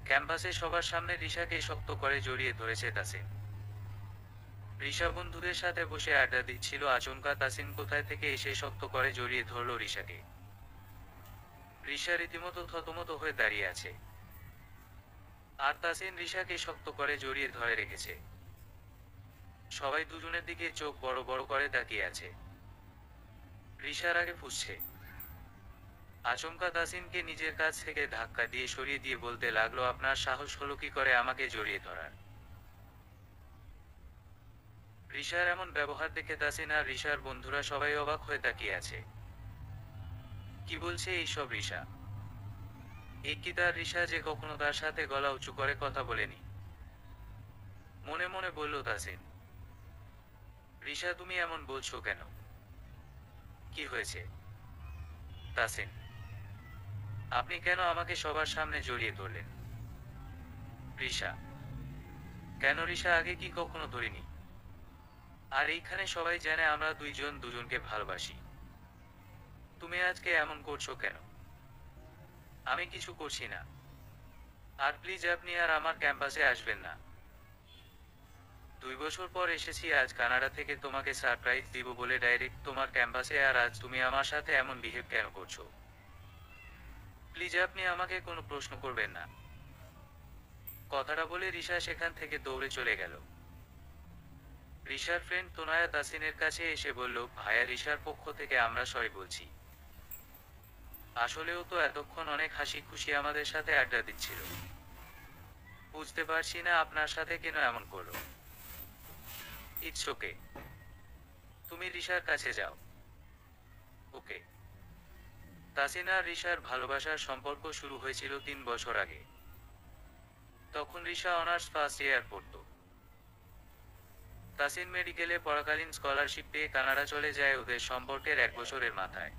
ক্যাম্পাসে সবার সামনে রিশাকে শক্ত করে জড়িয়ে ধরেছে তাসিন। রিশা বন্ধুদের সাথে বসে আড্ডা দিচ্ছিল, আচমকা তাসিন কোথায় থেকে এসে শক্ত করে জড়িয়ে ধরল রিশাকে। রিশা রীতিমতো থতমত হয়ে দাঁড়িয়ে আছে, আর তাসিন রিশাকে শক্ত করে জড়িয়ে ধরে রেখেছে। সবাই দুজনের দিকে চোখ বড় বড় করে তাকিয়ে আছে। রিশার আগে ফুঁসছে। আচমকা তাসিনকে নিজের কাছ থেকে ধাক্কা দিয়ে সরিয়ে দিয়ে বলতে লাগলো, আপনার সাহস হলো কি করে আমাকে জড়িয়ে ধরার? রিশার এমন ব্যবহার দেখে তাসিন আর রিশার বন্ধুরা সবাই অবাক হয়ে তাকিয়ে আছে। কি বলছে এইসব রিশা? এ কি তার রিশা যে কখনো তার সাথে গলা উঁচু করে কথা বলেনি? মনে মনে বলল তাসিন। রিশা, তুমি এমন বলছো কেন? কি হয়েছে? তাসিন, আপনি কেন আমাকে সবার সামনে জড়িয়ে ধরলেন? রিশা, কেন রিশা, আগে কি কখনো ধরিনি? আর এইখানে সবাই জানে আমরা দুইজন দুজনকে ভালোবাসি। তুমি আজকে এমন করছো কেন? আমি কিছু করছি না। আর প্লিজ আপনি আর আমার ক্যাম্পাসে আসবেন না। 2 বছর পর এসেছি আজ কানাডা থেকে তোমাকে সারপ্রাইজ দিব বলে ডাইরেক্ট তোমার ক্যাম্পাসে, আর আজ তুমি আমার সাথে এমন বিহেভ কেন করছো? প্লিজ আপনি আমাকে কোনো প্রশ্ন করবেন না। কথাটা বলে রিশা সেখান থেকে দৌড়ে চলে গেল। রিশার ফ্রেন্ড তোনায়া তাসিনের কাছে এসে বলল, ভাইয়া, রিশার পক্ষ থেকে আমরা সরি বলছি। আসলেও তো এতক্ষণ অনেক হাসি খুশি আমাদের সাথে আড্ডা দিচ্ছিল। বুঝতে পারছি না আপনার সাথে কেন এমন করলো। ইটস ওকে, তুমি রিশার কাছে যাও। ওকে। তাসিন আর রিশার ভালোবাসার সম্পর্ক শুরু হয়েছিল 3 বছর আগে। তখন রিশা অনার্স ফার্স্ট ইয়ার পড়ত। তাসিন মেডিকেলে পড়াকালীন স্কলারশিপ পেয়ে কানাডা চলে যায় ওদের সম্পর্কের 1 বছরের মাথায়।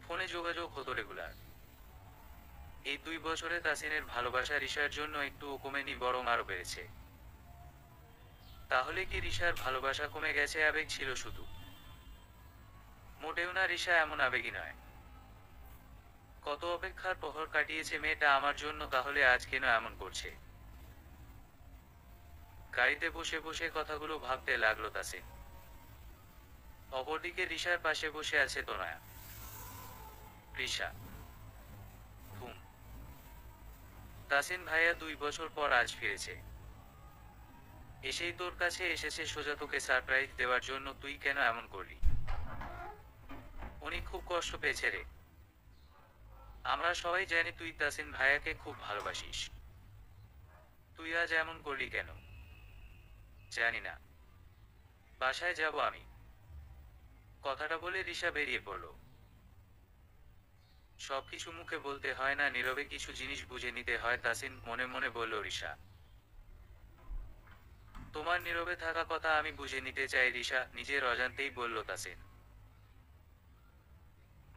ফোনে যোগাযোগ হতো রেগুলার। এই 2 বছরে তাসিনের ভালোবাসা রিশার জন্য একটুও কমেনি, বরং আরো বেড়েছে। তাহলে কি রিশার ভালোবাসা কমে গেছে, আবেগ ছিল শুধু? মোটেও না, রিশা এমন আবেগী নয়। কত অপেক্ষার প্রহর কাটিয়েছে মেয়েটা আমার জন্য, তাহলে আজ কেন এমন করছে? গাড়িতে বসে বসে কথাগুলো ভাবতে লাগলো তাসিন। অপরদিকে রিশার পাশে বসে আছে তোনায়া। রিশা, ঘুম। তাসিন ভাইয়া 2 বছর পর আজ ফিরেছে। এসেই তোর কাছে এসেছে সোজা তোকে সারপ্রাইজ দেওয়ার জন্য, তুই কেন এমন করলি? উনি খুব কষ্ট পেয়েছে রে। আমরা সবাই জানি তুই তাসিন ভাইয়াকে খুব ভালোবাসিস। তুই আজ এমন করলি কেন? জানি না। বাসায় যাব আমি। কথাটা বলে রিশা বেরিয়ে পড়ল। সবকিছু মুখে বলতে হয় না, নীরবে কিছু জিনিস বুঝে নিতে হয়, তাসিন মনে মনে বলল। রিশা, তোমার নীরবে থাকা কথা আমি বুঝে নিতে চাই রিশা, নিজের অজান্তেই বলল তাসিন।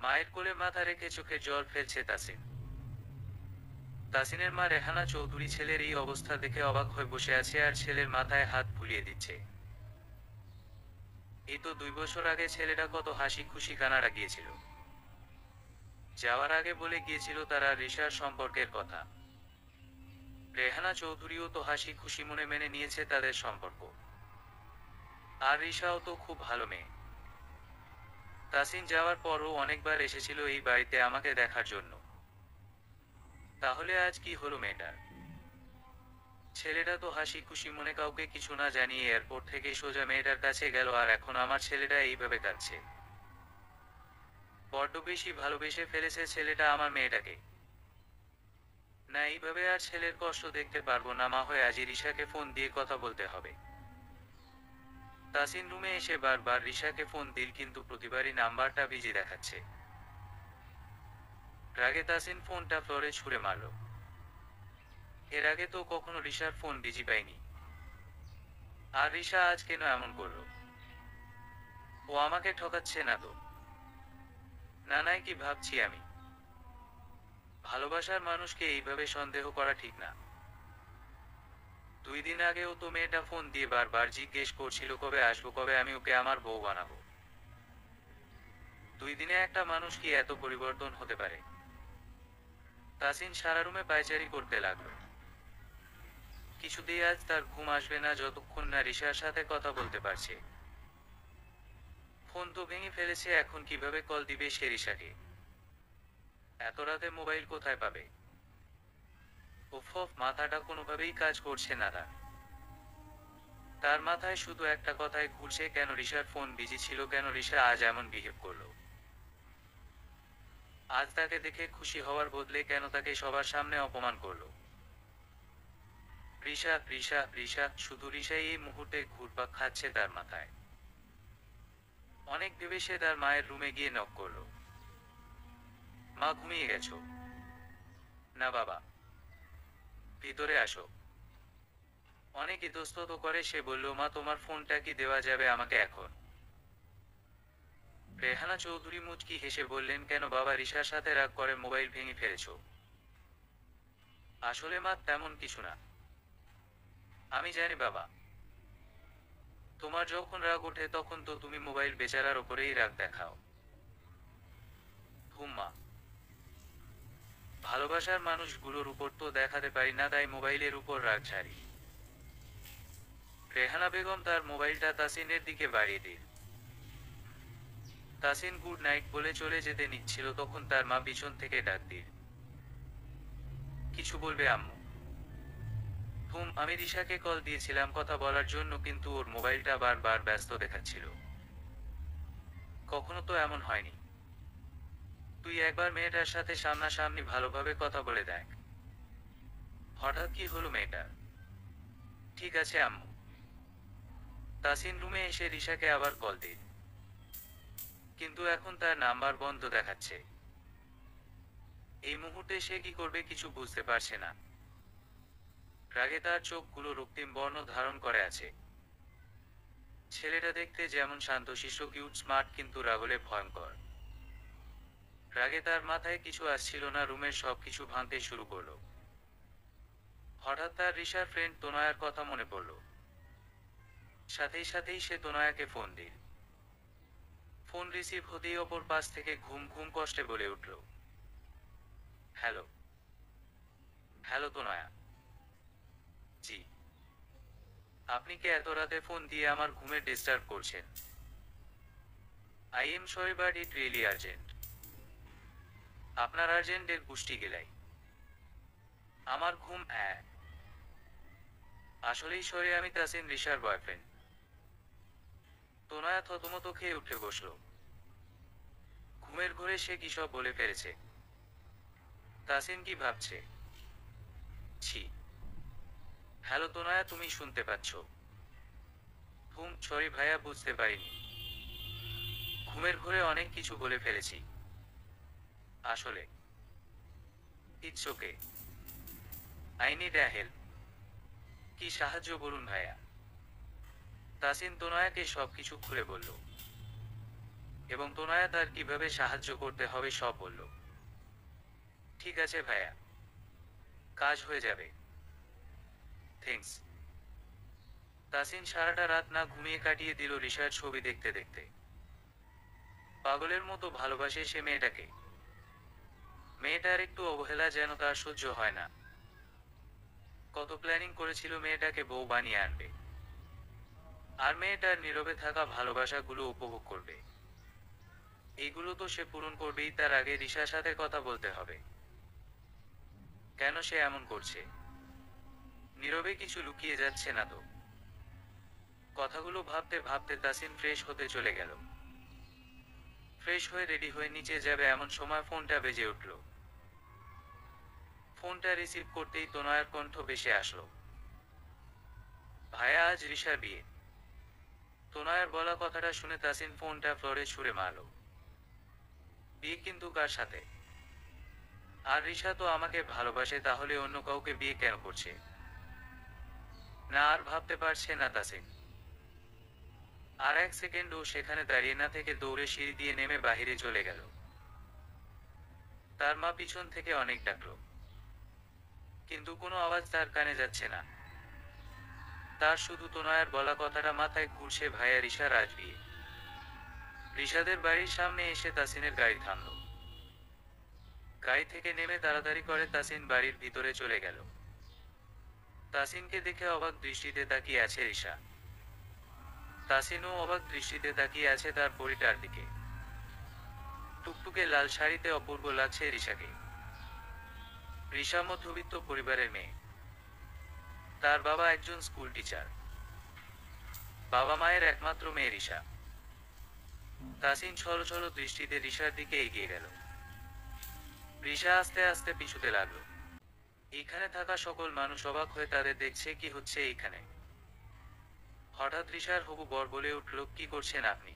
মায়ের কোলে মাথা রেখে চোখে জল ফেলছে তাসিন। তাসিনের মা রেহানা চৌধুরী ছেলের এই অবস্থা দেখে অবাক হয়ে বসে আছে আর ছেলের মাথায় হাত বুলিয়ে দিচ্ছে। এই তো 2 বছর আগে ছেলেটা কত হাসি খুশি কানাডা গিয়েছিল। যাওয়ার আগে বলে গিয়েছিল তারা রিশার সম্পর্কের কথা। রেহানা চৌধুরীও তো হাসি খুশি মনে মেনে নিয়েছে তাদের সম্পর্ক। আর রিশাও তো খুব ভালো মেয়ে। তাসিন যাওয়ার পরও অনেকবার এসেছিল এই বাড়িতে আমাকে দেখার জন্য। তাহলে আজ কি হলো মেয়েটার? ছেলেটা তো হাসি খুশি মনে কাউকে কিছু না জানিয়ে এয়ারপোর্ট থেকে সোজা মেয়েটার কাছে গেল, আর এখন আমার ছেলেটা এইভাবে কাঁদছে। বড্ড বেশি ভালোবেসে ফেলেছে ছেলেটা আমার মেয়েটাকে। না, এইভাবে আর ছেলের কষ্ট দেখতে পারবো না, মা হয়ে আজই রিশাকে ফোন দিয়ে কথা বলতে হবে। তাসিন রুমে এসে বারবার রিশাকে ফোন দিল, কিন্তু প্রতিবারই নাম্বারটা বিজি দেখাচ্ছে। রাগে তাসিন ফোনটা ফ্লোরে ছুঁড়ে মারল। এর আগে তো কখনো রিশার ফোন বিজি পাইনি। আর রিশা আজ কেন এমন করলো? ও আমাকে ঠকাচ্ছে না তো? না, নাই কি ভাবছি আমি? ভালোবাসার মানুষকে এইভাবে সন্দেহ করা ঠিক না। 2 দিন আগেও তো মেয়েটা ফোন দিয়ে বারবার জিজ্ঞেস করছিল কবে আসবো, কবে আমি ওকে আমার বউ বানাবো। 2 দিনে একটা মানুষ কি এত পরিবর্তন হতে পারে? তাসিন সারা রুমে পায়চারি করতে লাগলো। কিছুতেই আজ তার ঘুম আসবে না যতক্ষণ না রিশার সাথে কথা বলতে পারছে। ফোন তো ভেঙে ফেলেছে, এখন কিভাবে কল দিবে সে রিশাকে? এত রাতে মোবাইল কোথায় পাবে? উফ, মাথাটা কোনোভাবেই কাজ করছে না তার। তার মাথায় শুধু একটা কথাই ঘুরছে, কেন রিশার ফোন বিজি ছিল, কেন রিশা আজ এমন বিহেভ করলো। আজ তাকে দেখে খুশি হওয়ার বদলে কেন তাকে সবার সামনে অপমান করলো। রিশা রিশা রিশা, শুধু রিশাই এই মুহূর্তে ঘুরপাক খাচ্ছে তার মাথায়। অনেক ভেবে সে তার মায়ের রুমে গিয়ে নক করলো। মা, ঘুমিয়ে গেছো? না বাবা। ভিতরে আসো। অনেক ইতস্তত করে সে বলল, মা তোমার ফোনটা কি দেওয়া যাবে আমাকে এখন? রেহানা চৌধুরী মুচকি হেসে বললেন, কেন বাবা? রিশার সাথে রাগ করে মোবাইল ভেঙে ফেলেছো? আসলে মা, তেমন কিছু না। আমি জানি বাবা, তোমার যখন রাগ ওঠে তখন তো তুমি মোবাইল বেচারার ওপরেই রাগ দেখাও। হুম্মা, ভালোবাসার মানুষগুলোর উপর তো দেখাতে পারি না, তাই মোবাইলের উপর রাগ ঝাড়ি। রেহানা বেগম তার মোবাইলটা তাসিনের দিকে বাড়িয়ে দিল। তাসিন গুড নাইট বলে চলে যেতে নিচ্ছিল, তখন তার মা পিছন থেকে ডাক দিল, কিছু বলবে আম্মু? আমি রিশাকে কল দিয়েছিলাম কথা বলার জন্য, কিন্তু ওর মোবাইলটা বারবার ব্যস্ত দেখাচ্ছিল। কখনো তো এমন হয়নি। তুই একবার মেয়েটার সাথে সামনাসামনি ভালোভাবে কথা বলে দেখ। হঠাৎ কি হলো মেয়েটার? ঠিক আছে আম্মু। তাসিন রুমে এসে রিশাকে আবার কল দিল, কিন্তু এখন তার নাম্বার বন্ধ দেখাচ্ছে। এই মুহূর্তে সে কি করবে কিছু বুঝতে পারছে না। রাগে তার চোখগুলো রক্তিম বর্ণ ধারণ করে আছে। ছেলেটা দেখতে যেমন শান্তশিষ্ট, কিউট, স্মার্ট, কিন্তু রাগলে ভয়ঙ্কর। রাগে তার মাথায় কিছু আসছিল না, রুমের সবকিছু ভাঙতে শুরু করলো। হঠাৎ তার রিশার ফ্রেন্ড তোনয়ার কথা মনে পড়ল। সাথেই সাথেই সে তোনয়াকে ফোন দিল। ফোন রিসিভ হতেই অপর পাশ থেকে ঘুম ঘুম কষ্টে বলে উঠল, হ্যালো। হ্যালো তোনয়া। জি। আপনি কি এত রাতে ফোন দিয়ে আমার ঘুমে ডিস্টার্ব করছেন? I am sorry but it really urgent. আপনার আর্জেন্টের পুষ্টি গেলাই। আমার ঘুম আসলেই সরি, আমি তাসিন, রিশার বয়ফ্রেন্ড। তোনয়া থতমত খেয়ে উঠে বসল। ঘুমের ঘোরে সে কি সব বলে ফেলেছে। তাসিন কি ভাবছে? ছি। হ্যালো তোনয়া, তুমি শুনতে পাচ্ছ? সরি ভাইয়া, বুঝতে পারিনি। ঘুমের ঘোরে অনেক কিছু বলে ফেলেছি। আসলে it's okay. I need a help. কি সাহায্য বলুন ভাইয়া? তাসিন তোনয়াকে সবকিছু খুলে বলল, এবং তোনয়া তার কিভাবে সাহায্য করতে হবে সব বলল। ঠিক আছে ভাইয়া, কাজ হয়ে যাবে। থ্যাঙ্কস। তাসিন সারাটা রাত না ঘুমিয়ে কাটিয়ে দিল রিশার ছবি দেখতে দেখতে। পাগলের মতো ভালোবাসে সে মেয়েটাকে। মেয়েটার একটু অবহেলা যেন তার সহ্য হয় না। কত প্ল্যানিং করেছিল মেয়েটাকে বউ বানিয়ে আনবে, আর মেয়েটার নীরবে থাকা ভালোবাসাগুলো উপভোগ করবে। এইগুলো তো সে পূরণ করবেই, তার আগে রিশার সাথে কথা বলতে হবে। কেন সে এমন করছে? নীরবে কিছু লুকিয়ে যাচ্ছে না তো? কথাগুলো ভাবতে ভাবতে তাসিন ফ্রেশ হতে চলে গেল। ফ্রেশ হয়ে রেডি হয়ে নিচে যাবে এমন সময় ফোনটা বেজে উঠল। ফোনটা রিসিভ করতেই তোনয়ার কণ্ঠ ভেসে আসলো, ভাইয়া, আজ রিশার বিয়ে। তোনয়ার বলা কথাটা শুনে তাসিন ফোনটা ফ্লোরে ছুঁড়ে মারল। বিয়ে? কিন্তু কার সাথে? আর রিশা তো আমাকে ভালোবাসে, তাহলে অন্য কাউকে বিয়ে কেন করছে? না, আর ভাবতে পারছে না তাসিন। আর এক সেকেন্ডও সেখানে দাঁড়িয়ে না থেকে দৌড়ে সিঁড়ি দিয়ে নেমে বাহিরে চলে গেল। তার মা পিছন থেকে অনেক ডাকল, কিন্তু কোনো আওয়াজ তার কানে যাচ্ছে না। তার শুধু তোনয়ার বলা কথাটা মাথায় ঘুরছে, ভাইয়া, রিশার আজ বিয়ে। রিশাদের বাড়ির সামনে এসে তাসিনের গাড়ি থামল। গাড়ি থেকে নেমে তাড়াতাড়ি করে তাসিন বাড়ির ভিতরে চলে গেল। তাসিনকে দেখে অবাক দৃষ্টিতে তাকিয়ে আছে রিশা। তাসিনও অবাক দৃষ্টিতে তাকিয়ে আছে তার পরিটার দিকে। টুকটুকে লাল শাড়িতে অপূর্ব লাগছে রিশাকে। রিশা মধ্যবিত্ত পরিবারের মেয়ে। তার বাবা একজন স্কুল টিচার। বাবা মায়ের একমাত্র মেয়ে রিশা। তাসিন ছলছল দৃষ্টিতে রিশার দিকে এগিয়ে গেল। রিশা আস্তে আস্তে পিছুতে লাগলো। এখানে থাকা সকল মানুষ অবাক হয়ে তাদের দেখছে কি হচ্ছে এইখানে। হঠাৎ রিশার হবু বর বলে উঠল, কি করছেন আপনি?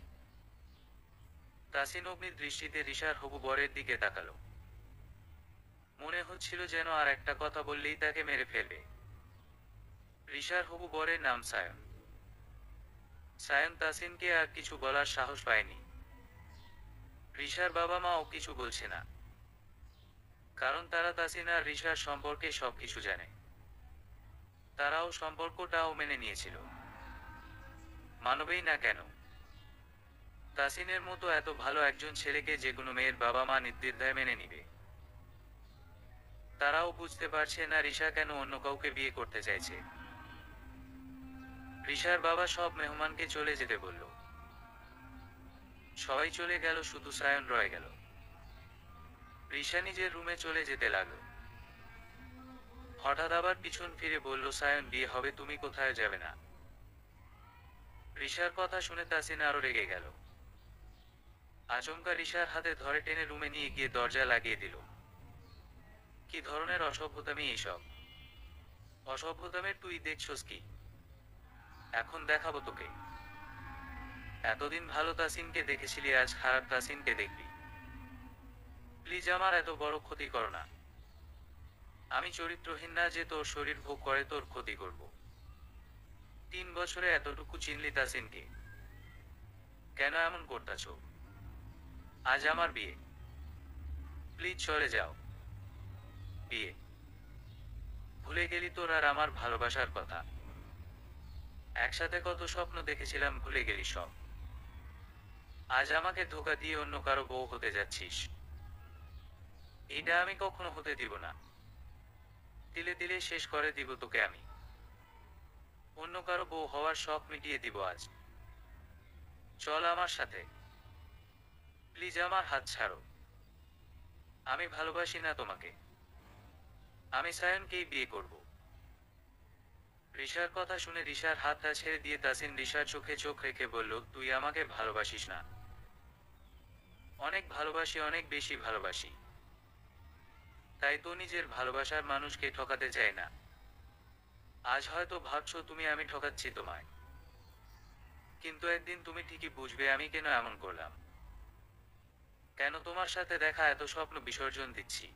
তাসিন অগ্নির দৃষ্টিতে রিশার হবু বরের দিকে তাকালো। মনে হচ্ছিল যেন আর একটা কথা বললেই তাকে মেরে ফেলবে। রিশার হবু বরের নাম সায়ন। সায়ন তাসিনকে আর কিছু বলার সাহস পায়নি। রিশার বাবা মাও কিছু বলছে না, কারণ তারা তাসিন আর রিশার সম্পর্কে সবকিছু জানে। তারাও সম্পর্কটাও মেনে নিয়েছিল। মানবেই না কেন? তাসিনের মতো এত ভালো একজন ছেলেকে যে কোনো মেয়ের বাবা মা নির্দ্বিধায় মেনে নিবে। তারাও বুঝতে পারছে না রিশা কেন অন্য কাউকে বিয়ে করতে চাইছে। রিশার বাবা সব মেহমানকে চলে যেতে বলল। সবাই চলে গেল, শুধু সায়ন রয়ে গেল। রিশা নিজের রুমে চলে যেতে লাগলো। হঠাৎ আবার পিছন ফিরে বলল, সায়ন বিয়ে হবে, তুমি কোথায় যাবে না। রিশার কথা শুনে তাসিন আরো রেগে গেল। আচমকা রিশার হাতে ধরে টেনে রুমে নিয়ে গিয়ে দরজা লাগিয়ে দিল। কি ধরনের অসভ্যতামি এইসব? অসভ্যতামের তুই দেখছস কি? এখন দেখাবো তোকে। এতদিন ভালো তাসিনকে দেখেছিলি, আজ খারাপ তাসিনকে দেখবি। প্লিজ আমার এত বড় ক্ষতি করো না। আমি চরিত্রহীন না যে তোর শরীর ভোগ করে তোর ক্ষতি করব। 3 বছরে এতটুকু চিনলি তাসিনকে, কেন এমন করতেছ? আজ আমার বিয়ে, প্লিজ চলে যাও। বিয়ে? ভুলে গেলি তোর আর আমার ভালোবাসার কথা? একসাথে কত স্বপ্ন দেখেছিলাম, ভুলে গেলি সব? আজ আমাকে ধোঁকা দিয়ে অন্য কারো বউ হতে যাচ্ছিস। এটা আমি কখনো হতে দিব না। তিলে তিলে শেষ করে দিব তোকে আমি। অন্য কারো বউ হওয়ার শখ মিটিয়ে দিব আজ। চল আমার সাথে, প্লিজ আমার হাত ছাড়ো। আমি ভালোবাসি না তোমাকে। আমি সায়নকেই বিয়ে করব। রিশার কথা শুনে রিশার হাতটা ছেড়ে দিয়ে তাসিন রিশার চোখে চোখ রেখে বলল, তুই আমাকে ভালোবাসিস না? অনেক ভালোবাসি, অনেক বেশি ভালোবাসি। তাই তো নিজের ভালোবাসার মানুষকে ঠকাতে চাই না। আজ হয়তো ভাবছো তুমি আমি ঠকাচ্ছি তোমায়, কিন্তু একদিন তুমি ঠিকই বুঝবে আমি কেন এমন করলাম। কেন তোমার সাথে দেখা এত স্বপ্ন বিসর্জন দিচ্ছি।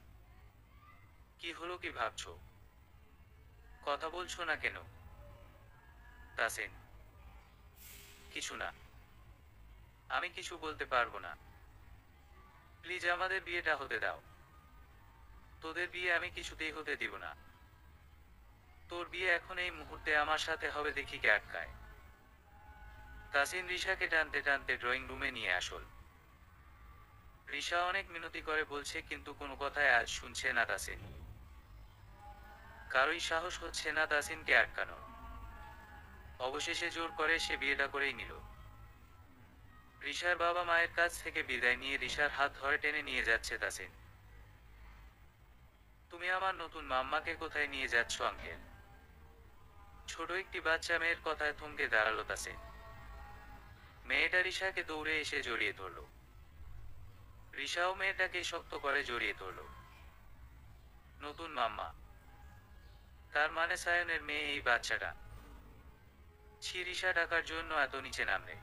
কি হলো, কি ভাবছো? কথা বলছো না কেন? তাসিন, কিছু না। আমি কিছু বলতে পারবো না। প্লিজ আমাদের বিয়েটা হতে দাও। তোদের বিয়ে আমি কিছুতেই হতে দিব না। তোর বিয়ে এখন এই মুহূর্তে আমার সাথে হবে, দেখি কে আটকায়। তাসিন রিশাকে টানতে টানতে ড্রয়িং রুমে নিয়ে আসল। রিশা অনেক মিনতি করে বলছে, কিন্তু কোনো কথায় আজ শুনছে না তাসিন। কারোই সাহস হচ্ছে না তাসিনকে আটকানো। অবশেষে জোর করে সে বিয়েটা করেই নিল। রিশার বাবা মায়ের কাছ থেকে বিদায় নিয়ে রিশার হাত ধরে টেনে নিয়ে যাচ্ছে তাসিন। তুমি আমার নতুন মাম্মাকে কোথায় নিয়ে যাচ্ছ আঙ্কেল? ছোট একটি বাচ্চা মেয়ের কথায় থমকে দাঁড়ালো তাসিন। মেয়েটা রিশাকে দৌড়ে এসে জড়িয়ে ধরল। রিশাও মেয়েটাকে শক্ত করে জড়িয়ে ধরল। নতুন মাম্মা? তার মানে সায়নের মেয়ে এই বাচ্চাটা? ছি, রিশা টাকার জন্য এত নিচে নামলে?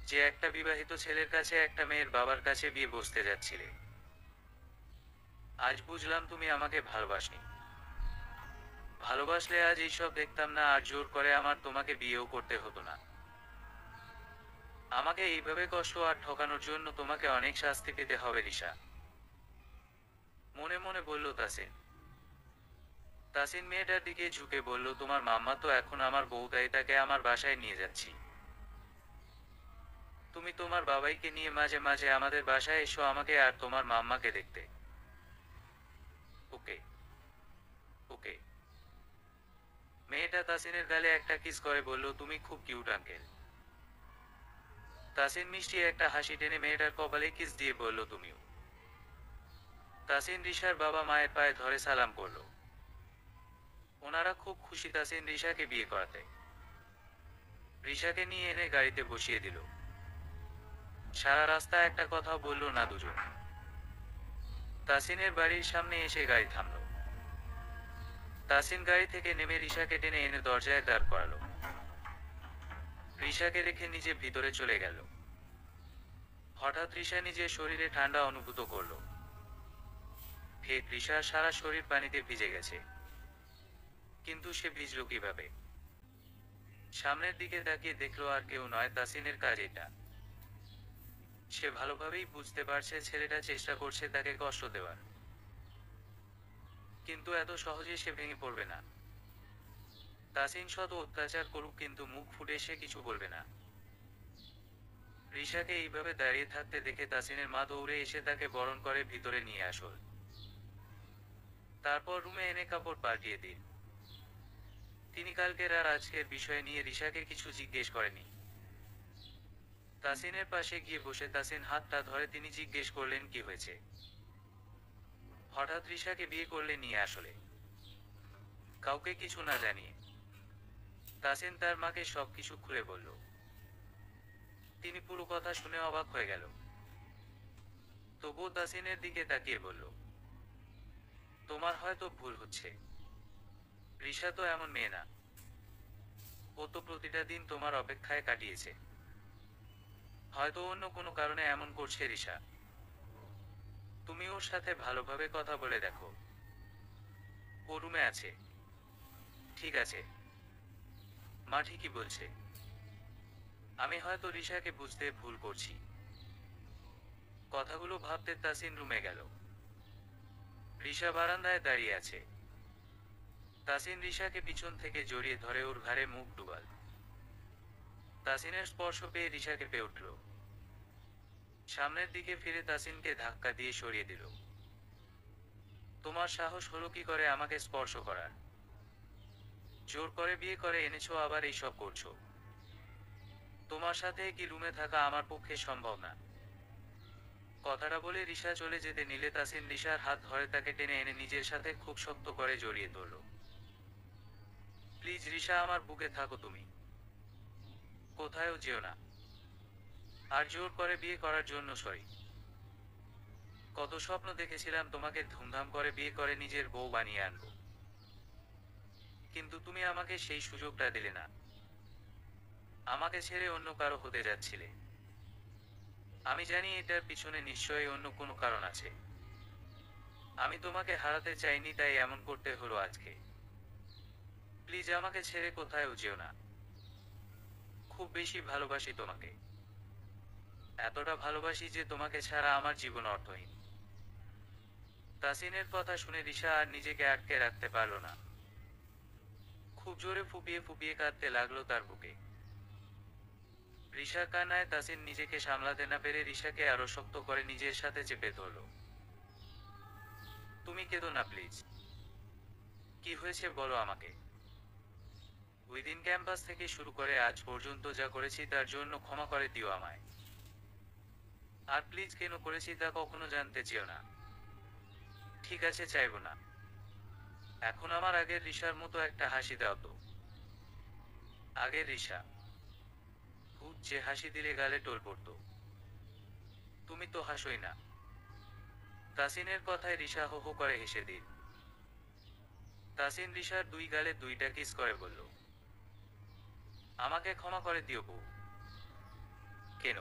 যে একটা বিবাহিত ছেলের কাছে একটা মেয়ের বাবার কাছে বিয়ে বসতে যাচ্ছিলে। আজ বুঝলাম তুমি আমাকে ভালোবাসনি। ভালোবাসলে আজ এইসব দেখতাম না, আর জোর করে আমার তোমাকে বিয়েও করতে হতো না। আমাকে এইভাবে কষ্ট আর ঠকানোর জন্য তোমাকে অনেক শাস্তি পেতে হবে রিশা, মনে মনে বলল তাসিন। তাসিন মেয়েটার দিকে ঝুঁকে বলল, তোমার মাম্মা তো এখন আমার বউ, তাই তাকে আমার বাসায় নিয়ে যাচ্ছি। তুমি তোমার বাবাইকে নিয়ে মাঝে মাঝে আমাদের বাসায় এসো আমাকে আর তোমার মাম্মাকে দেখতে। ওকে, ওকে। মেয়েটা তাসিনের গালে একটা কিস করে বলল, তুমি খুব কিউট আঙ্কেল। তাসিন মিষ্টি একটা হাসি টেনে মেয়েটার কপালে কিস দিয়ে বলল, তুমিও। তাসিন রিশার বাবা মায়ের পায়ে ধরে সালাম করলো। ওনারা খুব খুশি তাসিন রিশাকে বিয়ে করাতে। রিশাকে নিয়ে এনে গাড়িতে বসিয়ে দিল। সারা রাস্তা একটা কথাও বলল না দুজন। তাসিনের বাড়ির সামনে এসে গাড়ি থামলো। তাসিন গাড়ি থেকে নেমে রিশাকে টেনে এনে দরজায় দাঁড় করালো। রিশাকে রেখে নিজে ভিতরে চলে গেল। হঠাৎ রিশা নিজের শরীরে ঠান্ডা অনুভূত করল। রিশার সারা শরীর পানিতে ভিজে গেছে, কিন্তু সে ভিজল কিভাবে? সামনের দিকে তাকিয়ে দেখলো আর কেউ নয়, তাসিনের কাজ এটা। সে ভালোভাবেই বুঝতে পারছে ছেলেটা চেষ্টা করছে তাকে কষ্ট দেওয়ার, কিন্তু এত সহজে সে ভেঙে পড়বে না। তাসিন শত অত্যাচার করুক, কিন্তু মুখ ফুটে সে কিছু বলবে না। রিশাকে এইভাবে দাঁড়িয়ে থাকতে দেখে তাসিনের মা দৌড়ে এসে তাকে বরণ করে ভিতরে নিয়ে আসল। তারপর রুমে এনে কাপড় পাল্টিয়ে দিন। তিনি কালকের আর আজকের বিষয় নিয়ে রিশাকে কিছু জিজ্ঞেস করেনি। তাসিনের পাশে গিয়ে বসে তাসিন হাতটা ধরে তিনি জিজ্ঞেস করলেন, কি হয়েছে? হঠাৎ রিশাকে বিয়ে করলে নিয়ে আসলে? কাউকে কিছু না জানিয়ে। তাসিন তার মাকে সবকিছু খুলে বলল। তিনি পুরো কথা শুনে অবাক হয়ে গেল। তবুও তাসিনের দিকে তাকিয়ে বলল, তোমার হয়তো ভুল হচ্ছে। রিশা তো এমন মেয়ে না। ও তো প্রতিটা দিন তোমার অপেক্ষায় কাটিয়েছে। হয়তো অন্য কোনো কারণে এমন করছে রিশা। তুমি ওর সাথে ভালোভাবে কথা বলে দেখো। ও রুমে আছে। ঠিক আছে। মা ঠিকই বলছে। আমি হয়তো রিশাকে বুঝতে ভুল করছি। কথাগুলো ভাবতে তাসিন রুমে গেল। রিশা বারান্দায় দাঁড়িয়ে আছে। তাসিন রিশাকে পিছন থেকে জড়িয়ে ধরে ওর ঘাড়ে মুখ ডুবাল। তাসিনের স্পর্শ পেয়ে রিশা কেঁপে উঠল। সামনের দিকে ফিরে তাসিনকে ধাক্কা দিয়ে সরিয়ে দিল। তোমার সাহস হলো কি করে আমাকে স্পর্শ করার? জোর করে বিয়ে করে এনেছো, আবার এইসব করছো? তোমার সাথে কি রুমে থাকা আমার পক্ষে সম্ভব না? কথাটা বলে রিশা চলে যেতে নিলে তাসিন রিশার হাত ধরে তাকে টেনে এনে নিজের সাথে খুব শক্ত করে জড়িয়ে ধরল। প্লিজ রিশা, আমার বুকে থাকো তুমি। কোথায়ও যেও না। আর জোর করে বিয়ে করার জন্য সরি। কত স্বপ্ন দেখেছিলাম তোমাকে ধুমধাম করে বিয়ে করে নিজের বউ বানিয়ে আনবো, কিন্তু তুমি আমাকে সেই সুযোগটা দিলে না। আমাকে ছেড়ে অন্য কারো হতে যাচ্ছিলে। আমি জানি এটার পিছনে নিশ্চয়ই অন্য কোনো কারণ আছে। আমি তোমাকে হারাতে চাইনি, তাই এমন করতে হলো আজকে। প্লিজ আমাকে ছেড়ে কোথায়ও যেও না। খুব বেশি ভালোবাসি তোমাকে। এতটা ভালোবাসি যে তোমাকে ছাড়া আমার জীবন অর্থহীন। তাসিনের কথা শুনে রিশা আর নিজেকে আটকে রাখতে পারল না। খুব জোরে ফুপিয়ে ফুপিয়ে কাঁদতে লাগলো তার বুকে। রিশার কান্নায় তাসিন নিজেকে সামলাতে না পেরে রিশাকে আরো শক্ত করে নিজের সাথে চেপে ধরল। তুমি কেঁদো না প্লিজ। কি হয়েছে বলো আমাকে। উইদিন ক্যাম্পাস থেকে শুরু করে আজ পর্যন্ত যা করেছি তার জন্য ক্ষমা করে দিও আমায়। আর প্লিজ কেন করেছি তা কখনো জানতে চেও না। ঠিক আছে, চাইবো না। এখন আমার আগের রিশার মতো একটা হাসি দাও তো। আগের রিশা, ভূত যে হাসি দিলে গালে টোল পড়তো। তুমি তো হাসোই না। তাসিনের কথায় রিশা হো হো করে হেসে দিল। তাসিন রিশার দুই গালে দুইটা কিস করে বলল, আমাকে ক্ষমা করে দিও বউ। কেন?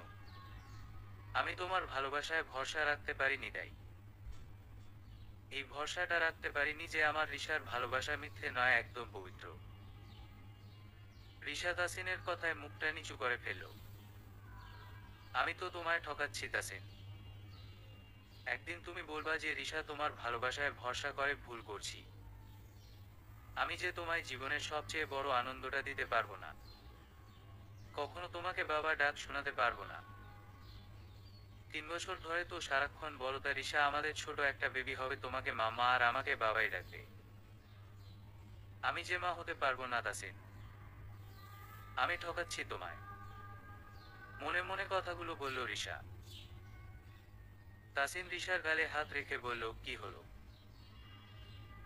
আমি তোমার ভালোবাসায় ভরসা রাখতে পারিনি তাই। এই ভরসাটা রাখতে পারিনি যে আমার রিশার ভালোবাসা মিথ্যে নয়, একদম পবিত্র। রিশা তাসিনের কথায় মুখটা নিচু করে ফেলল। আমি তো তোমায় ঠকাচ্ছি তাসিন। একদিন তুমি বলবা যে রিশা তোমার ভালোবাসায় ভরসা করে ভুল করছি। আমি যে তোমায় জীবনের সবচেয়ে বড় আনন্দটা দিতে পারবো না। কখনো তোমাকে বাবা ডাক শোনাতে পারবো না। 3 বছর ধরে তো সারাক্ষণ বলো তা রিসা, আমাদের ছোট একটা বেবি হবে, তোমাকে মামা আর আমাকে বাবাই ডাকবে। আমি যে মা হতে পারবো না তাসিন। আমি ঠকাচ্ছি তোমায়। মনে মনে কথাগুলো বলল রিসা। তাসিন রিসার গালে হাত রেখে বলল, কি হলো?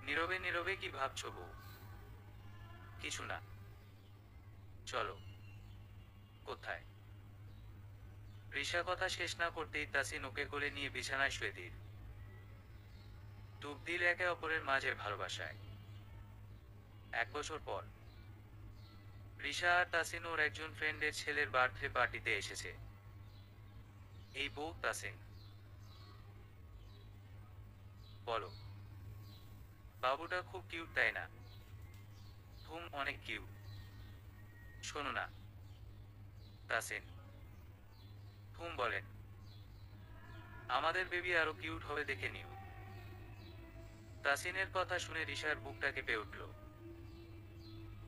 নীরবে নীরবে কি ভাবছো বউ? কিছু না। চলো। কোথায়? রিসা কথা শেষ না করতেই তাসিন ওকে কোলে নিয়ে বিছানায় শুয়ে দিল। ডুব দিল একে অপরের মাঝে ভালোবাসায়। 1 বছর পর রিসা আর তাসিন ওর একজন ফ্রেন্ডের ছেলের বার্থডে পার্টিতে এসেছে। এই বউ তাসিন। বলো, বাবুটা খুব কিউট তাই না? অনেক কিউট। শোনো না তাসিন, বলেন, আমাদের বেবি আরো কিউট হবে, দেখে নিও। তাসিনের কথা শুনে রিসার বুকটা কেঁপে উঠল।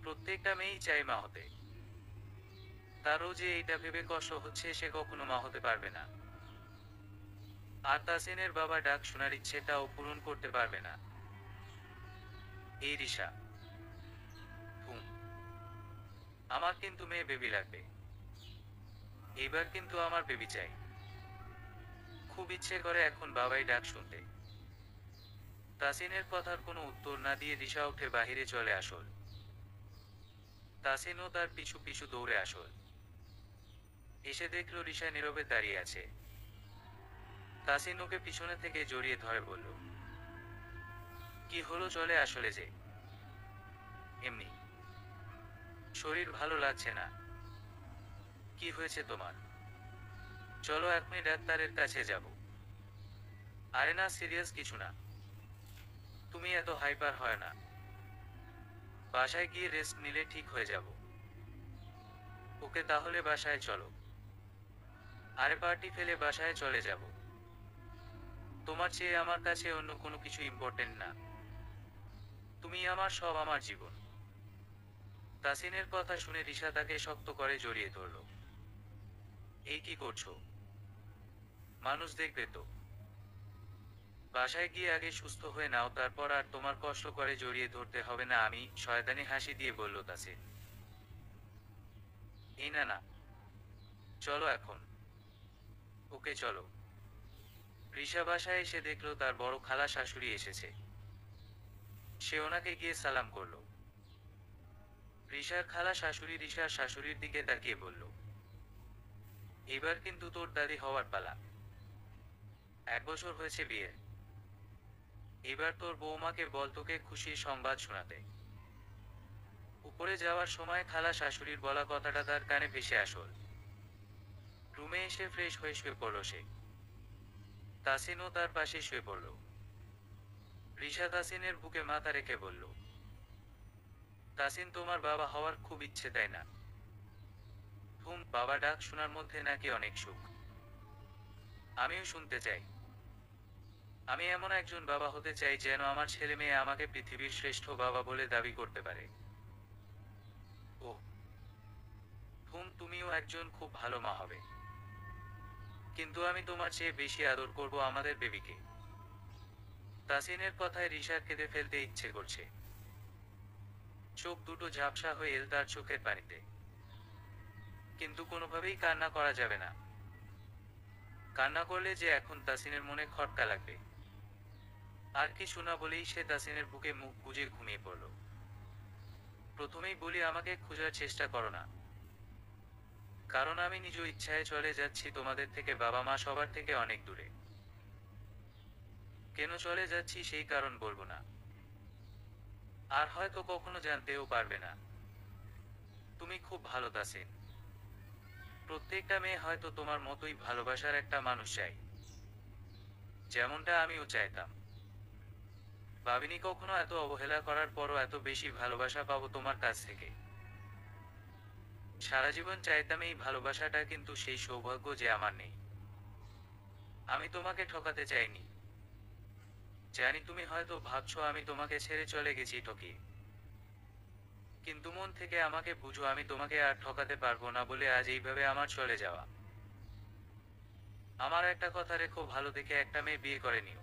প্রত্যেকটা মেয়েই চায় মা হতে। তারও যে এইটা ভেবে কষ্ট হচ্ছে সে কখনো মা হতে পারবে না। আর তাসিনের বাবা ডাক শোনার ইচ্ছেটাও পূরণ করতে পারবে না। এই রিসা, হুম, আমার কিন্তু মেয়ে বেবি লাগবে। এইবার কিন্তু আমার বেবি চাই। খুব ইচ্ছে করে এখন বাবাই ডাক শুনতে। তাসিনের কথার কোনো উত্তর না দিয়ে রিসা উঠে বাহিরে চলে আসল। তাসিনও তার পিছু পিছু দৌড়ে আসল। এসে দেখল রিসা নীরবে দাঁড়িয়ে আছে। তাসিন ওকে পিছনে থেকে জড়িয়ে ধরে বলল, কি হলো? চলে আসলে যে? এমনি। শরীর ভালো লাগছে না? কি হয়েছে তোমার? চলো এখনই ডাক্তারের কাছে যাব। আরে না, সিরিয়াস কিছু না। তুমি এত হাইপার হয় না। বাসায় গিয়ে রেস্ট নিলে ঠিক হয়ে যাব। ওকে তাহলে বাসায় চলো। আরে পার্টি ফেলে বাসায় চলে যাব। তোমার চেয়ে আমার কাছে অন্য কোনো কিছু ইম্পর্টেন্ট না। তুমি আমার সব, আমার জীবন। তাসিনের কথা শুনে রিসা তাকে শক্ত করে জড়িয়ে ধরল। এই কি করছো? মানুষ দেখবে তো। বাসায় গিয়ে আগে সুস্থ হয়ে নাও, তারপর আর তোমার কষ্ট করে জড়িয়ে ধরতে হবে না। আমি শয়তানি হাসি দিয়ে বলল তাসিন। এই না না, চলো এখন। ওকে চলো। রিসা বাসায় এসে দেখলো তার বড় খালা শাশুড়ি এসেছে। সে ওনাকে গিয়ে সালাম করলো। রিসার খালা শাশুড়ি রিসার শাশুড়ির দিকে তাকিয়ে বলল, এবার কিন্তু তোর দাদি হওয়ার পালা। 1 বছর হয়েছে বিয়ে। এবার তোর বৌমাকে বল তোকে খুশির সংবাদ শোনাতে। উপরে যাওয়ার সময় খালা শাশুড়ির বলা কথাটা তার কানে ভেসে আসল। রুমে এসে ফ্রেশ হয়ে শুয়ে পড়ল সে। তাসিনও তার পাশে শুয়ে পড়ল। রিসা তাসিনের বুকে মাথা রেখে বলল, তাসিন, তোমার বাবা হওয়ার খুব ইচ্ছে তাই না? বাবা ডাক শোনার মধ্যে নাকি অনেক সুখ। আমিও শুনতে চাই। আমি এমন একজন বাবা হতে চাই যেন আমার ছেলে মেয়ে আমাকে পৃথিবীর শ্রেষ্ঠ বাবা বলে দাবি করতে পারে। ওহ, তুমিও একজন খুব ভালো মা হবে। কিন্তু আমি তোমার চেয়ে বেশি আদর করব আমাদের বেবিকে। তাসিনের কথায় রিসার কেঁদে ফেলতে ইচ্ছে করছে। চোখ দুটো ঝাপসা হয়ে এল তার চোখের পানিতে। কিন্তু কোনোভাবেই কান্না করা যাবে না। কান্না করলে যে এখন তাসিনের মনে খটকা লাগবে। আর কিছু না বলেই সে তাসিনের বুকে মুখ গুজে ঘুমিয়ে পড়ল। প্রথমেই বলি, আমাকে খোঁজার চেষ্টা করো না। কারণ আমি নিজ ইচ্ছায় চলে যাচ্ছি তোমাদের থেকে, বাবা মা সবার থেকে অনেক দূরে। কেন চলে যাচ্ছি সেই কারণ বলবো না। আর হয়তো কখনো জানতেও পারবে না। তুমি খুব ভালো তাসিন। প্রত্যেকটা মেয়ে হয়তো তোমার মতোই ভালোবাসার একটা মানুষ চাই, যেমনটা আমিও চাইতাম। ভাবিনি কখনো এত অবহেলা করার পরও এত বেশি ভালোবাসা পাবো তোমার কাছ থেকে। সারা জীবন চাইতাম এই ভালোবাসাটা, কিন্তু সেই সৌভাগ্য যে আমার নেই। আমি তোমাকে ঠকাতে চাইনি। জানি তুমি হয়তো ভাবছো আমি তোমাকে ছেড়ে চলে গেছি ঠকিয়ে। কিন্তু মন থেকে আমাকে বুঝো, আমি তোমাকে আর ঠকাতে পারবো না বলে আজ এইভাবে আমার চলে যাওয়া। আমার একটা কথা রেখো, ভালো দেখে একটা মেয়ে বিয়ে করে নিও।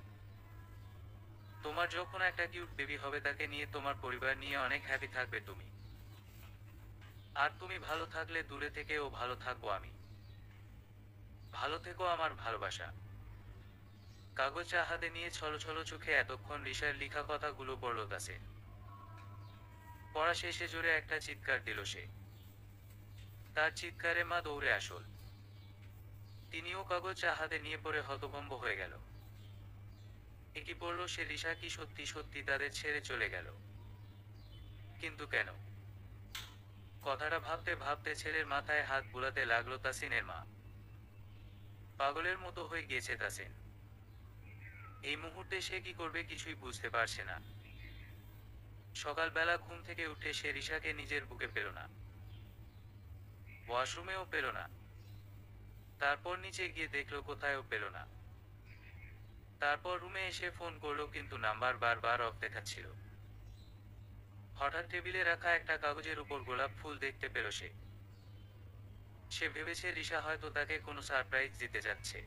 তোমার যখন একটা কিউট বেবি হবে তাকে নিয়ে তোমার পরিবার নিয়ে অনেক হ্যাপি থাকবে তুমি। আর তুমি ভালো থাকলে দূরে থেকে ও ভালো থাকবো আমি। ভালো থেকো আমার ভালোবাসা। কাগজ হাতে নিয়ে ছলো ছলো চোখে এতক্ষণ রিশার লিখা কথাগুলো পড়ল তাসিন। পড়া শেষে জোরে একটা চিৎকার দিল সে। তার চিৎকারে মা দৌড়ে আসল। তিনিও কাগজ হাতে নিয়ে পড়ে হতভম্ব হয়ে গেল। এ কি পড়ল সে? রিশা কি সত্যি সত্যি তাদের ছেড়ে চলে গেল? কিন্তু কেন? কথাটা ভাবতে ভাবতে ছেলের মাথায় হাত বুলাতে লাগলো তাসিনের মা। পাগলের মতো হয়ে গিয়েছে তাসিন। এই মুহূর্তে সে কি করবে কিছুই বুঝতে পারছে না। সকালবেলা ঘুম থেকে উঠে সে রিশাকে নিজের বুকে পেল না, ওয়াশরুমেও পেল না। তারপর নিচে গিয়ে দেখলো কোথায়ও পেল না। তারপর রুমে এসে ফোন করলো কিন্তু নাম্বার বারবার অফ দেখাচ্ছিল। হঠাৎ টেবিলে রাখা একটা কাগজের উপর গোলাপ ফুল দেখতে পেল সে। সে ভেবেছে রিশা হয়তো তাকে কোনো সারপ্রাইজ দিতে যাচ্ছে।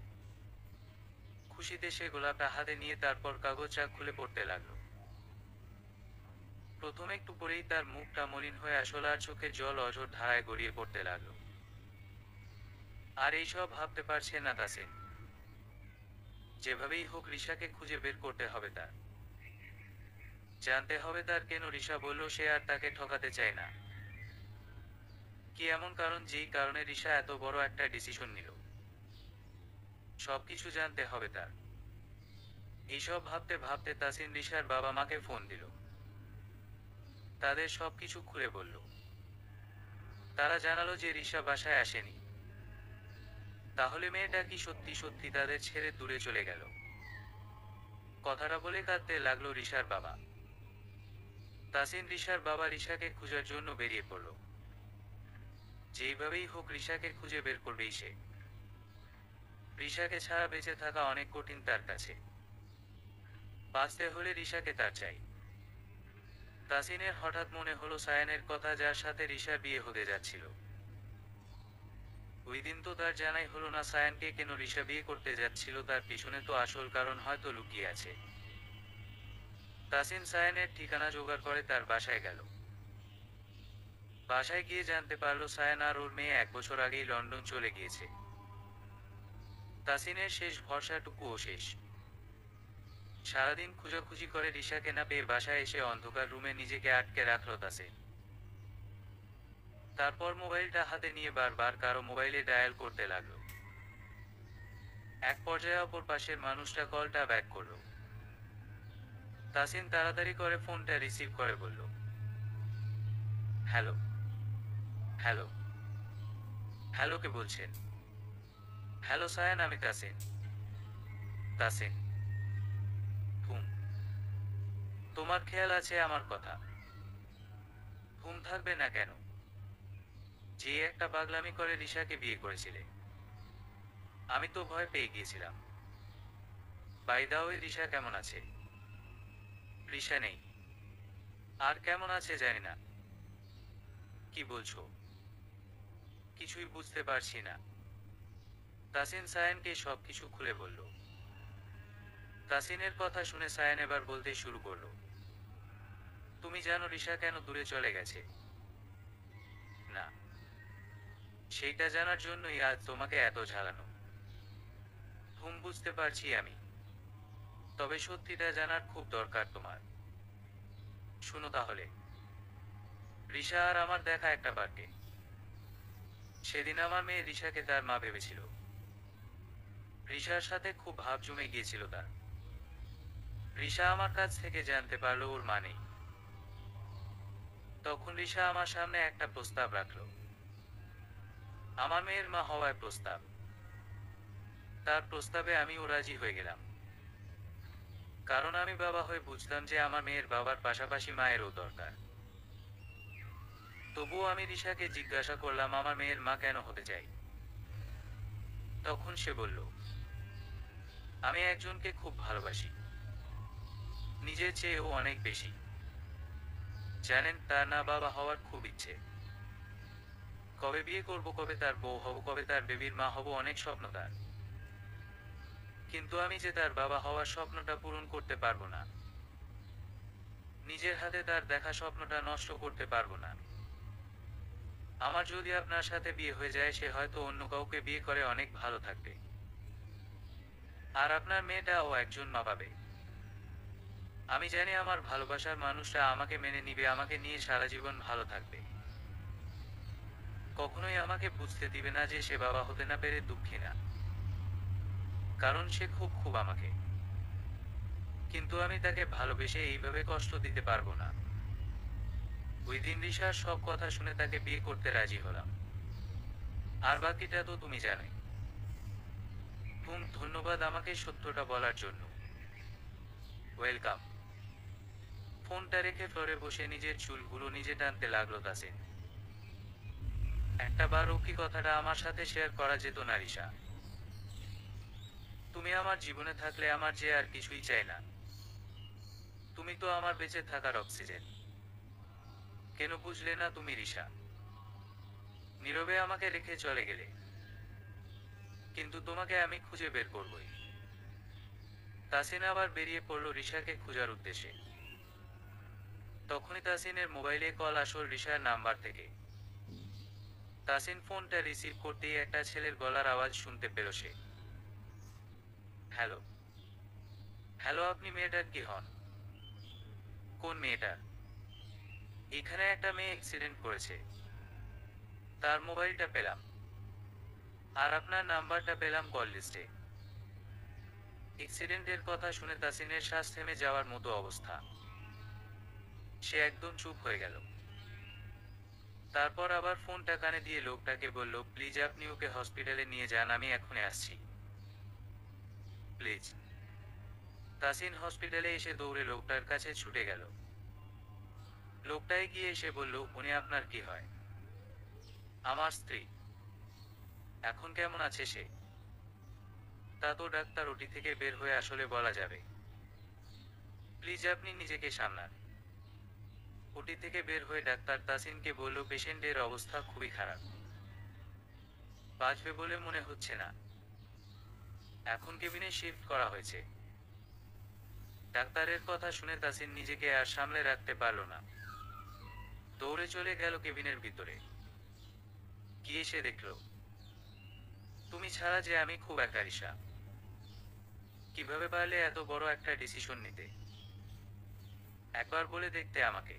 খুশিতে সে গোলাপটা হাতে নিয়ে তারপর কাগজটা খুলে পড়তে লাগলো। প্রথম একটু পরেই তার মুখটা মলিন হয়ে আসল আর চোখে জল অঝোর ধারায় গড়িয়ে পড়তে লাগলো। আর এইসব ভাবতে পারছে না তাসিন। যেভাবেই হোক রিশাকে খুঁজে বের করতে হবে তার। জানতে হবে তার কেন রিশা বলল সে আর তাকে ঠকাতে চায় না। কি এমন কারণ যেই কারণে রিশা এত বড় একটা ডিসিশন নিল? সবকিছু জানতে হবে তার। এইসব ভাবতে ভাবতে তাসিন রিশার বাবা মাকে ফোন দিল। তাদের সবকিছু খুলে বলল। তারা জানালো যে রিশা বাসায় আসেনি। তাহলে মেয়েটা কি সত্যি সত্যি তাদের ছেড়ে দূরে চলে গেল? কথাটা বলে কাঁদতে লাগলো রিশার বাবা। তাসিন রিশার বাবা রিশাকে খোঁজার জন্য বেরিয়ে পড়ল। যেইভাবেই হোক রিশাকে খুঁজে বের করবেই সে। রিশাকে ছাড়া বেঁচে থাকা অনেক কঠিন তার কাছে। বাঁচতে হলে রিশাকে তার চাই। তাসিনের হঠাৎ মনে হলো সায়ানের কথা, যার সাথে রিশার বিয়ে হতে যাচ্ছিল। ওই দিন তো তার জানাই হলো না সায়ানকে কেন রিশা বিয়ে করতে যাচ্ছিল। তার পিছনে তো আসল কারণ হয়তো লুকিয়ে আছে। তাসিন সায়ানের ঠিকানা জোগাড় করে তার বাসায় গেল। বাসায় গিয়ে জানতে পারলো সায়ান আর ওর মেয়ে 1 বছর আগেই লন্ডন চলে গিয়েছে। তাসিনের শেষ ভরসাটুকুও শেষ। সারাদিন খোঁজাখুঁজি করে রিশাকে না পেয়ে বাসায় এসে অন্ধকার রুমে নিজেকে আটকে রাখলো তাসিন। তারপর মোবাইলটা হাতে নিয়ে বারবার কারো মোবাইলে ডায়াল করতে লাগলো। এক পর্যায়ে অপর পাশের মানুষটা কলটা ব্যাক করলো। তাসিন তাড়াতাড়ি করে ফোনটা রিসিভ করে বলল, হ্যালো। হ্যালো। হ্যালো, কে বলছেন? হ্যালো সায়ান, আমি তাসিন। তাসিন। ঘুম? তোমার খেয়াল আছে আমার কথা? ঘুম থাকবে না কেন? যে একটা পাগলামি করে রিশাকে বিয়ে করেছিলে। আমি তো ভয় পেয়ে গিয়েছিলাম। বাই দা ওয়ে, রিশা কেমন আছে? রিশা নেই। আর কেমন আছে জানি না। কি বলছো? কিছুই বুঝতে পারছি না। তাসিন সায়ানকে সবকিছু খুলে বলল। তাসিনের কথা শুনে সায়ান এবার বলতে শুরু করলো, তুমি জানো রিশা কেন দূরে চলে গেছে? না। সেইটা জানার জন্যই আজ তোমাকে এত ঝালানো। ঘুম, বুঝতে পারছি আমি। তবে সত্যিটা জানার খুব দরকার তোমার। শুনো তাহলে। রিশা আর আমার দেখা একটা পার্কে। সেদিন আমার মেয়ে রিশাকে তার মা ভেবেছিল। রিশার সাথে খুব ভাব জমে গিয়েছিল তার। রিশা আমার কাছ থেকে জানতে পারলো ওর মা নেই। তখন রিশা আমার সামনে একটা প্রস্তাব রাখলো। আমার মেয়ের মা হওয়ার প্রস্তাব। তার প্রস্তাবে আমিও রাজি হয়ে গেলাম। কারণ আমি বাবা হয়ে বুঝলাম যে আমার মেয়ের বাবার পাশাপাশি মায়েরও দরকার। তবুও আমি রিশাকে জিজ্ঞাসা করলাম আমার মেয়ের মা কেন হতে চাই। তখন সে বলল, আমি একজনকে খুব ভালোবাসি, নিজের চেয়েও অনেক বেশি। জানেন, তার না বাবা হওয়ার খুব ইচ্ছে। কবে বিয়ে করব, কবে তার বউ হব, কবে তার বেবির মা হব, অনেক স্বপ্ন তার। কিন্তু আমি যে তার বাবা হওয়ার স্বপ্নটা পূরণ করতে পারবো না, নিজের হাতে তার দেখা স্বপ্নটা নষ্ট করতে পারবো না। আমার যদি আপনার সাথে বিয়ে হয়ে যায়, সে হয়তো অন্য কাউকে বিয়ে করে অনেক ভালো থাকবে, আর আপনার মেয়েটাও একজন মা পাবে। আমি জানি আমার ভালোবাসার মানুষটা আমাকে মেনে নিবে, আমাকে নিয়ে সারা জীবন ভালো থাকবে, কখনোই আমাকে বুঝতে দিবে না যে সে বাবা হতে না পেরে দুঃখী না, কারণ সে খুব খুব আমাকে। কিন্তু আমি তাকে ভালোবেসে এইভাবে কষ্ট দিতে পারবো না। ওই দিন রিশার সব কথা শুনে তাকে বিয়ে করতে রাজি হলাম, আর বাকিটা তো তুমি জানোই। ধন্যবাদ আমাকে সত্যটা বলার জন্য। ওয়েলকাম। ফোনটা রেখে ফ্লোরে বসে নিজের চুলগুলো নিজে টানতে লাগলো তাসিন। একটা বার কি কথাটা আমার সাথে শেয়ার করা যেত না রিশা? তুমি আমার জীবনে থাকলে আমার যে আর কিছুই চাই না। তুমি তো আমার বেঁচে থাকার অক্সিজেন। কেন বুঝলে না তুমি রিশা? নীরবে আমাকে রেখে চলে গেলে, কিন্তু তোমাকে আমি খুঁজে বের করবই। তাসিন আবার বেরিয়ে পড়ল রিশাকে খোঁজার উদ্দেশ্যে। তখনই তাসিনের মোবাইলে কল আসল রিশার নাম্বার থেকে। তাসিন ফোনটা রিসিভ করতেই একটা ছেলের গলার আওয়াজ শুনতে পেল সে। হ্যালো। হ্যালো, আপনি মেয়েটার কি হন? কোন মেয়েটার? এখানে একটা মেয়ে অ্যাক্সিডেন্ট করেছে, তার মোবাইলটা পেলাম, আর আপনার নাম্বারটা পেলাম কল লিস্টে। অ্যাক্সিডেন্টের কথা শুনে তাসিনের শ্বাস থেমে যাওয়ার মতো অবস্থা। সে একদম চুপ হয়ে গেল। তারপর আবার ফোনটা কানে দিয়ে লোকটাকে বলল, প্লিজ আপনি ওকে হসপিটালে নিয়ে যান, আমি এখনই আসছি, প্লিজ। তাসিন হসপিটালে এসে দৌড়ে লোকটার কাছে ছুটে গেল। লোকটাই গিয়ে এসে বলল, উনি আপনার কি হয়? আমার স্ত্রী। এখন কেমন আছে সে? তা তো ডাক্তার, ওটি থেকে বের হয়ে আসলে বলা যাবে। প্লিজ আপনি নিজেকে সামলান। ওটি থেকে বের হয়ে ডাক্তার তাসিনকে বলল, পেশেন্টের অবস্থা খুবই খারাপ, বাঁচবে বলে মনে হচ্ছে না, এখন কেবিনে শিফট করা হয়েছে। ডাক্তারের কথা শুনে তাসিন নিজেকে আর সামলে রাখতে পারল না, দৌড়ে চলে গেল কেবিনের ভিতরে। গিয়ে সে দেখল, তুমি ছাড়া যে আমি খুব একা রিশা। কিভাবে পারলে এত বড় একটা ডিসিশন নিতে? একবার বলে দেখতে আমাকে।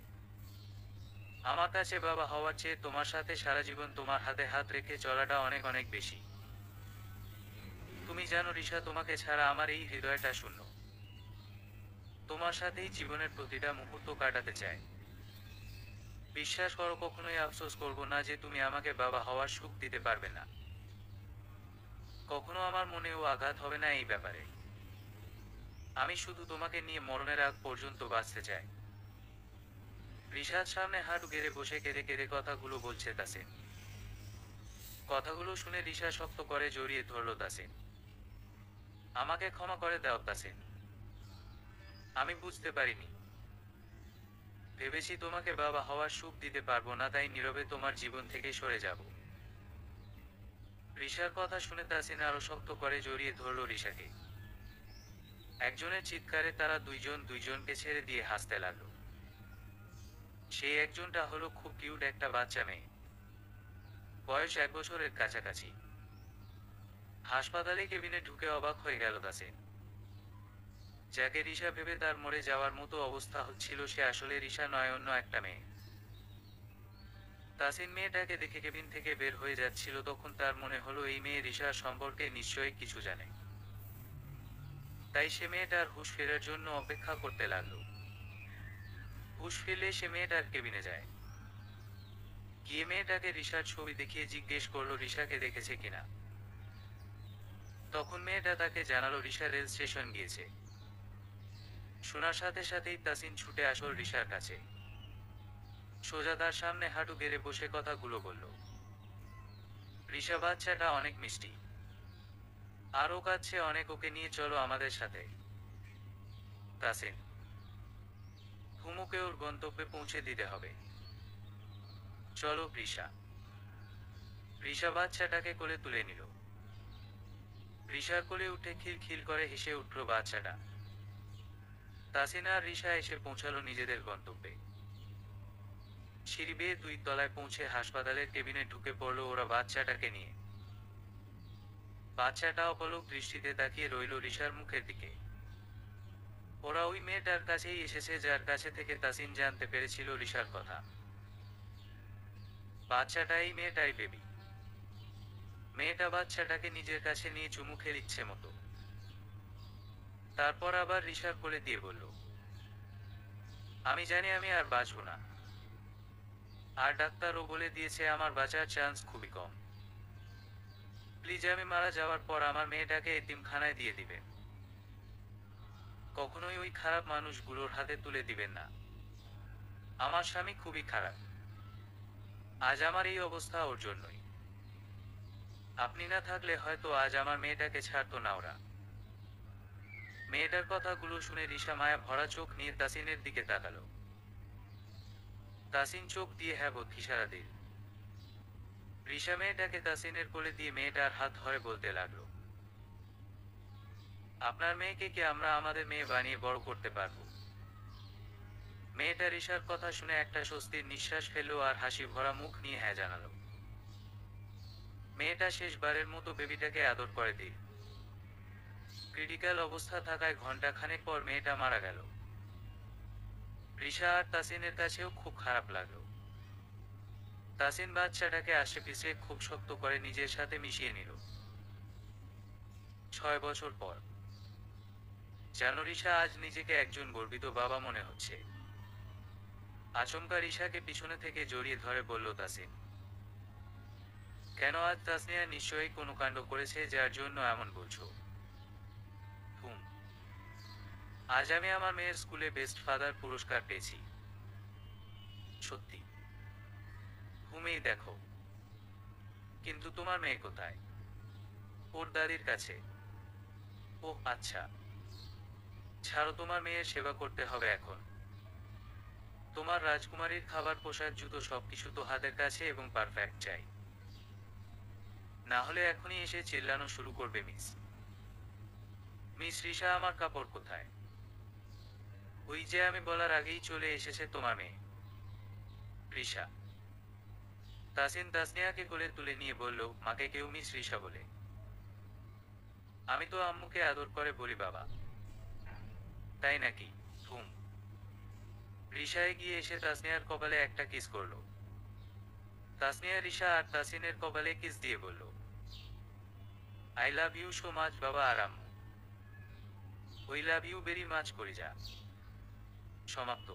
আমার কাছে বাবা হওয়ার চেয়ে তোমার সাথে সারা জীবন তোমার হাতে হাত রেখে চলাটা অনেক অনেক বেশি। তুমি জানো রিশা, তোমাকে ছাড়া আমার এই হৃদয়টা শূন্য। তোমার সাথেই জীবনের প্রতিটা মুহূর্ত কাটাতে চাই। বিশ্বাস করো, কখনোই আফসোস করব না যে তুমি আমাকে বাবা হওয়ার সুখ দিতে পারবে না। কখনো আমার মনেও আঘাত হবে না এই ব্যাপারে। আমি শুধু তোমাকে নিয়ে মরণের আগ পর্যন্ত বাঁচতে চাই। রিশার সামনে হাঁটু গেড়ে বসে কেঁদে কেঁদে কথাগুলো বলছে তাসিন। কথাগুলো শুনে রিশা শক্ত করে জড়িয়ে ধরল তাসিন। আমাকে ক্ষমা করে দাও তাসিন, আমি বুঝতে পারিনি। ভেবেছি তোমাকে বাবা হওয়ার সুখ দিতে পারবো না, তাই নীরবে তোমার জীবন থেকে সরে যাব। রিশার কথা শুনে তাসিন আরো শক্ত করে জড়িয়ে ধরল রিশাকে। একজনের চিৎকারে তারা দুইজন দুইজনকে ছেড়ে দিয়ে হাসতে লাগলো। সেই একজনটা হলো খুব কিউট একটা বাচ্চা মেয়ে, বয়স 1 বছরের কাছাকাছি। হাসপাতালে কেবিনে ঢুকে অবাক হয়ে গেল তাসিন। যাকে রিশা ভেবে তার মরে যাওয়ার মতো অবস্থা হচ্ছিল, সে আসলে রিশা নয়, অন্য একটা মেয়ে। তাসিন মেয়েটাকে দেখে কেবিন থেকে বের হয়ে যাচ্ছিল, তখন তার মনে হলো এই মেয়ে রিশার সম্পর্কে নিশ্চয়ই কিছু জানে। তাই সে মেয়েটার হুঁশ ফেরার জন্য অপেক্ষা করতে লাগলো। হুঁশ ফিরলে সে মেয়েটার কেবিনে যায়। গিয়ে মেয়েটাকে রিশার ছবি দেখিয়ে জিজ্ঞেস করলো রিশাকে দেখেছে কিনা। তখন মেয়েটা তাকে জানালো রিশা রেল স্টেশন গিয়েছে। শোনার সাথে সাথেই তাসিন ছুটে আসল রিশার কাছে। সোজা তার সামনে হাঁটু গেড়ে বসে কথাগুলো বলল। রিশা বাচ্চাটা অনেক মিষ্টি, আরও কাছে অনেক, ওকে নিয়ে চলো আমাদের সাথে। তাসিন, হুমুকে ওর গন্তব্যে পৌঁছে দিতে হবে। চলো রিশা। রিশা বাচ্চাটাকে কোলে তুলে নিল। রিশার কোলে উঠে খিলখিল করে হেসে উঠল বাচ্চাটা। তাসিন আর রিশা এসে পৌঁছালো নিজেদের গন্তব্যে। সিঁড়ি বেয়ে 2 তলায় পৌঁছে হাসপাতালের কেবিনে ঢুকে পড়ল ওরা বাচ্চাটাকে নিয়ে। বাচ্চাটা অপলক দৃষ্টিতে তাকিয়ে রইল রিশার মুখের দিকে। ওরা ওই মেয়েটার কাছেই এসেছে যার কাছে থেকে তাসিন জানতে পেরেছিল রিশার কথা। বাচ্চাটা এই মেয়েটাই বেবি। মেয়েটা বাচ্চাটাকে নিজের কাছে নিয়ে চুমু খেয়ে ইচ্ছে মতো। তারপর আবার রিশার কোলে দিয়ে বলল, আমি জানি আমি আর বাঁচব না। আর ডাক্তারও বলে দিয়েছে আমার বাঁচার চান্স খুবই কম। প্লিজ আমি মারা যাওয়ার পর আমার মেয়েটাকে এতিমখানায় দিয়ে দিবেন। কখনোই ওই খারাপ মানুষগুলোর হাতে তুলে দিবেন না। আমার স্বামী খুবই খারাপ। আজ আমার এই অবস্থা ওর জন্যই। আপনি না থাকলে হয়তো আজ আমার মেয়েটাকে ছাড়তো না ওরা। মেয়েটার কথাগুলো শুনে রিশা মায়া ভরা চোখ নিয়ে তাসিনের দিকে তাকালো। তাসিন চোখ দিয়ে হ্যাঁ বোধ ইশারা দিল। রিশা মেয়েটাকে তাসিনের কোলে দিয়ে মেয়েটার হাত ধরে বলতে লাগলো, আপনার মেয়েকে কি আমরা আমাদের মেয়ে বানিয়ে বড় করতে পারবো? মেয়েটা রিশার কথা শুনে একটা স্বস্তির নিঃশ্বাস ফেললো আর হাসি ভরা মুখ নিয়ে হ্যাঁ জানালো। মেয়েটা শেষবারের মতো বেবিটাকে আদর করে দিল। ক্রিটিক্যাল অবস্থা থাকায় ঘন্টাখানেক পর মেয়েটা মারা গেল। রিশা আর তাসিনের কাছেও খুব খারাপ লাগলো। তাসিন বাচ্চাটাকে আশেপিছে খুব শক্ত করে নিজের সাথে মিশিয়ে নিল। 6 বছর পর যেন রিশা আজ নিজেকে একজন গর্বিত বাবা মনে হচ্ছে। আচমকা রিশাকে পিছনে থেকে জড়িয়ে ধরে বলল তাসিন, কেন আজ তাসনিয়া নিশ্চয়ই কোনো কাণ্ড করেছে যার জন্য এমন বলছো। হুম, আজ আমি আমার মেয়ের স্কুলে বেস্ট ফাদার পুরস্কার পেয়েছি। সত্যি? হুমেই দেখো। কিন্তু তোমার মেয়ে কোথায়? ওর দাদির কাছে। ওহ আচ্ছা, ছাড়ো, তোমার মেয়ের সেবা করতে হবে এখন। তোমার রাজকুমারীর খাবার পোশাক জুতো সবকিছু তো হাতের কাছে এবং পারফেক্ট চাই। না হলে এখনই এসে চিল্লানো শুরু করবে মিস। মিস রিশা, আমার কাপড় কোথায়? ওই যে আমি বলার আগেই চলে এসেছে তোমার মেয়ে। রিশা। তাসিন তাসনিয়াকে কোলে তুলে নিয়ে বলল, মাকে কেউ মিস রিশা বলে? আমি তো আম্মুকে আদর করে বলি বাবা। তাই নাকি? হুম। রিশা এগিয়ে এসে তাসনিয়ার কপালে একটা কিস করলো। তাসনিয়া রিশা আর তাসিনের কপালে কিস দিয়ে বলল, I love you so much বাবা আর আম্মু। We love you very much করি যা। সমাপ্ত।